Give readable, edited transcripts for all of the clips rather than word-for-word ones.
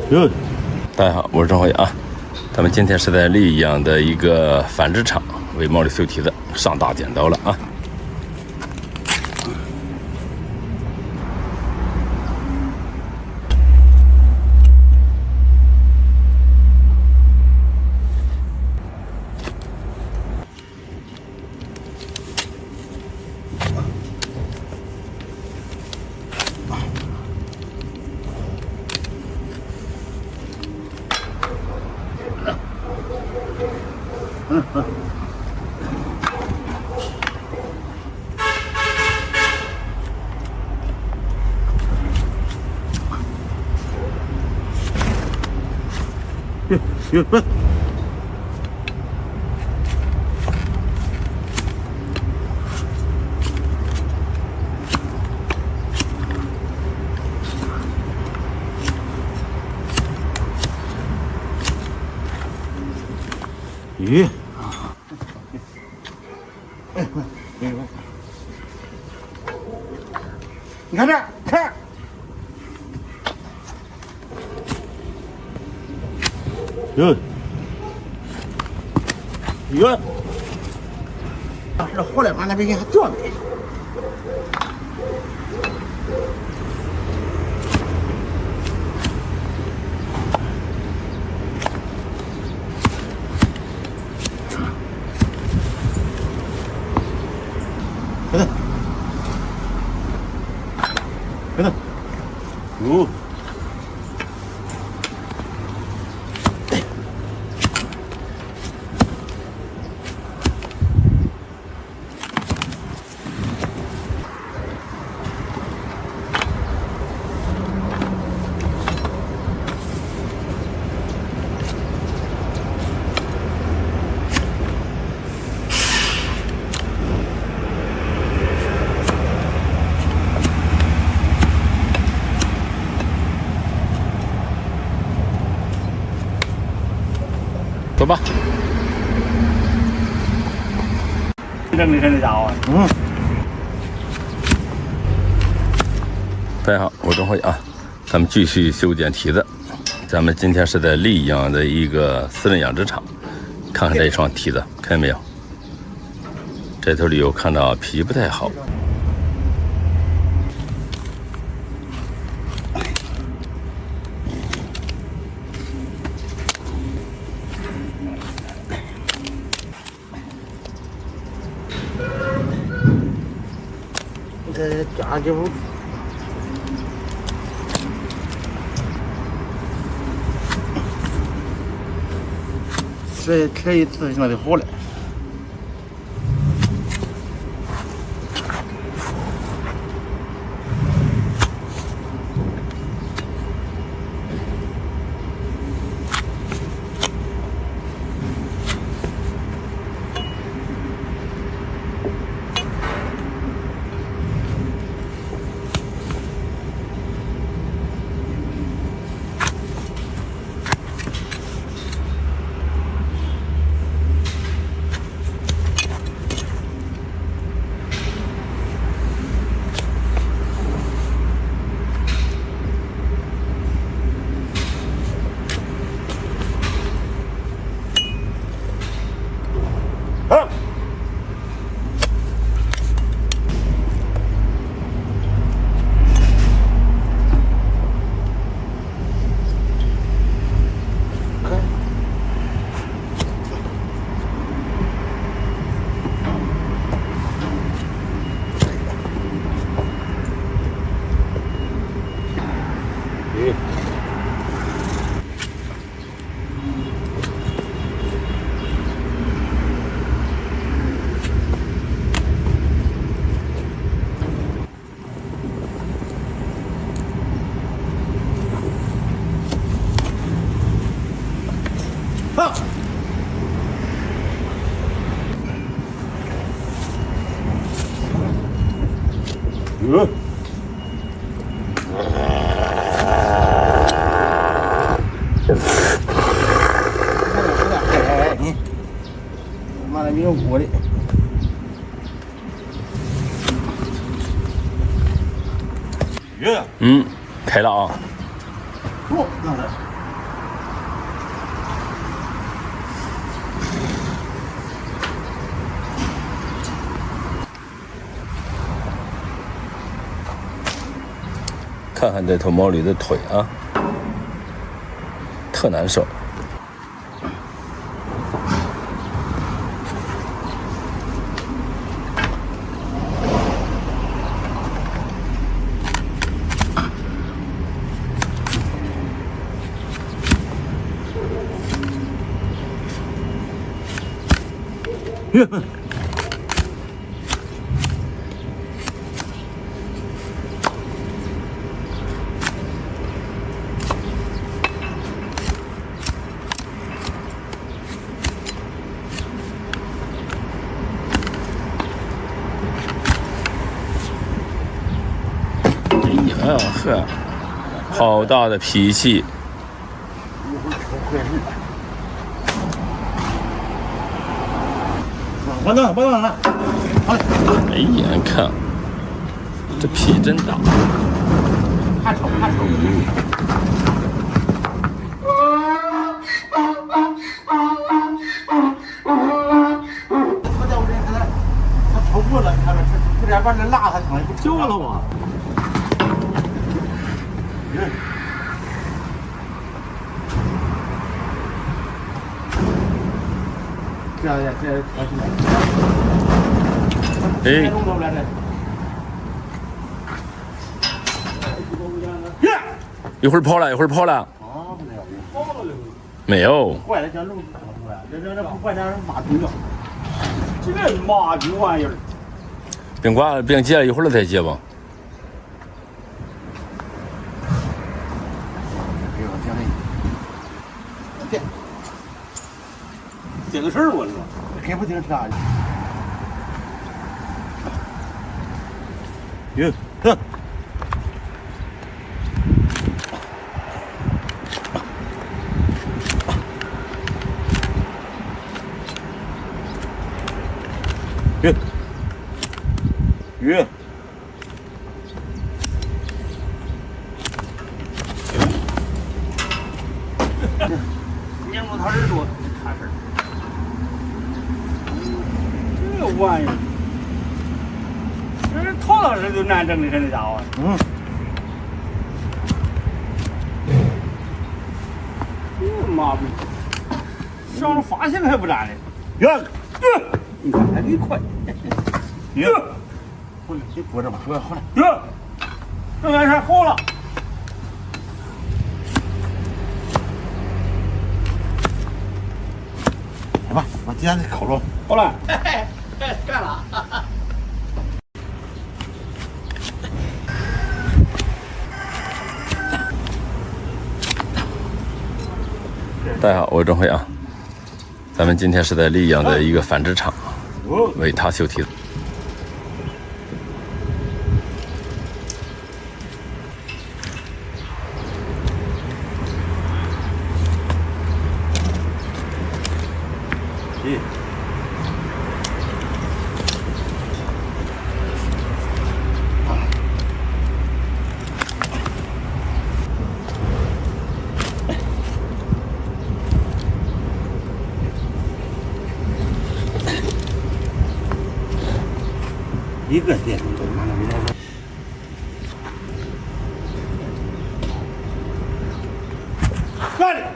哟，大家好，我是张辉啊。咱们今天是在溧阳的一个繁殖场为毛里求蹄子上大剪刀了啊。哟，咦，你看这儿，看，哟，哟，这后来往那边给它掉了。快点，快点，哦。走吧。你看这家伙，大家好，我是钟辉啊。咱们继续修剪蹄子。咱们今天是在溧阳的一个私人养殖场，看看这一双蹄子，看见没有？这头驴我看到脾气不太好。这家就这一次现在好了。妈的没有锅的。开了啊！哦，那是。看看这头毛驴的腿啊，特难受。哎呀呵，好大的脾气！我弄了，好嘞。哎呀，看这脾真大，怕丑。我在屋里看他跑步了，你看这点把那辣他疼，不救了我。这跑起来。哎，一会儿跑了，哦，没有。坏了，叫路跑出来，这不坏点马猪了。这马猪玩意儿。别挂了，别接了，一会儿再接吧。这个事儿我说，开不停车。哟，呵。哟。拧住他耳朵，看事儿。这玩意儿，这头老师就难整的，这家伙。妈逼！上了发现还不占的。哟，你看还得快。哟，你拨着吧，好了。哟，这完事好了。来吧，把鸡蛋烤了。好了。干了。大家好，我是钟辉啊。咱们今天是在溧阳的一个繁殖场为他修蹄子。一个电动都拿了没来过。干了。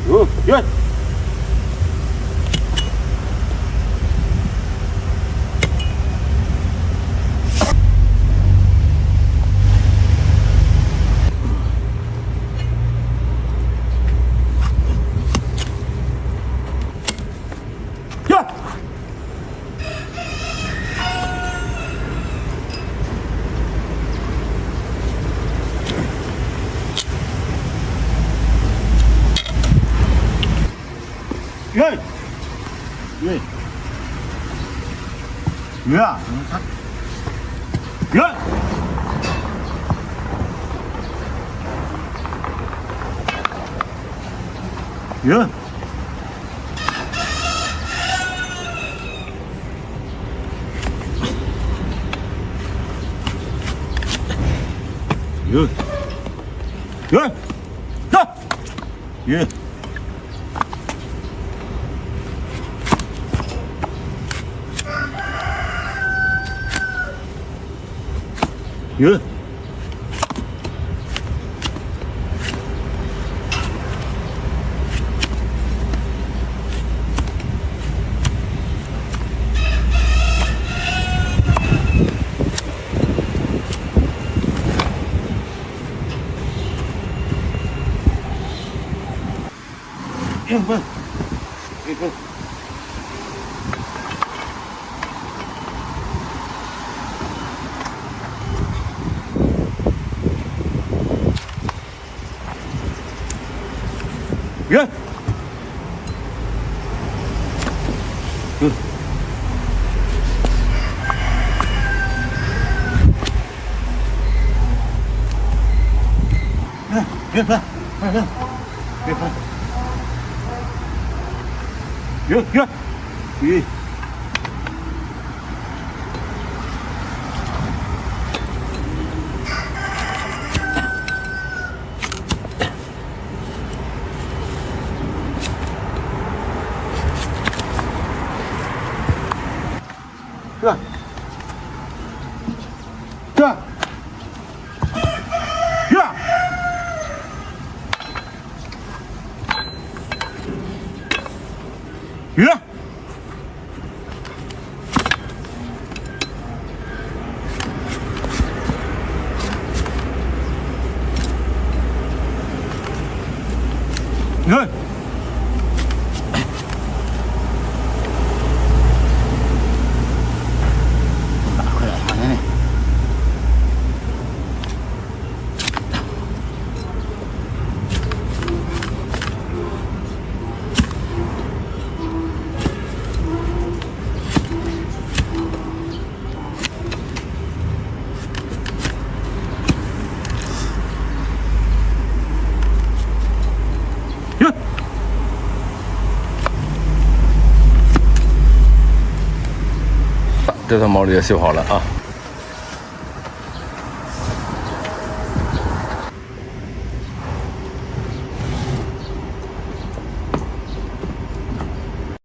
哟，约，约，哟，哟，哟，走，哟，哟。不，不，人，别喷，别喷。哟哟，咦，这，这，呀，呀。你看，大块点，放进去。哟。这套毛驴也修好了啊。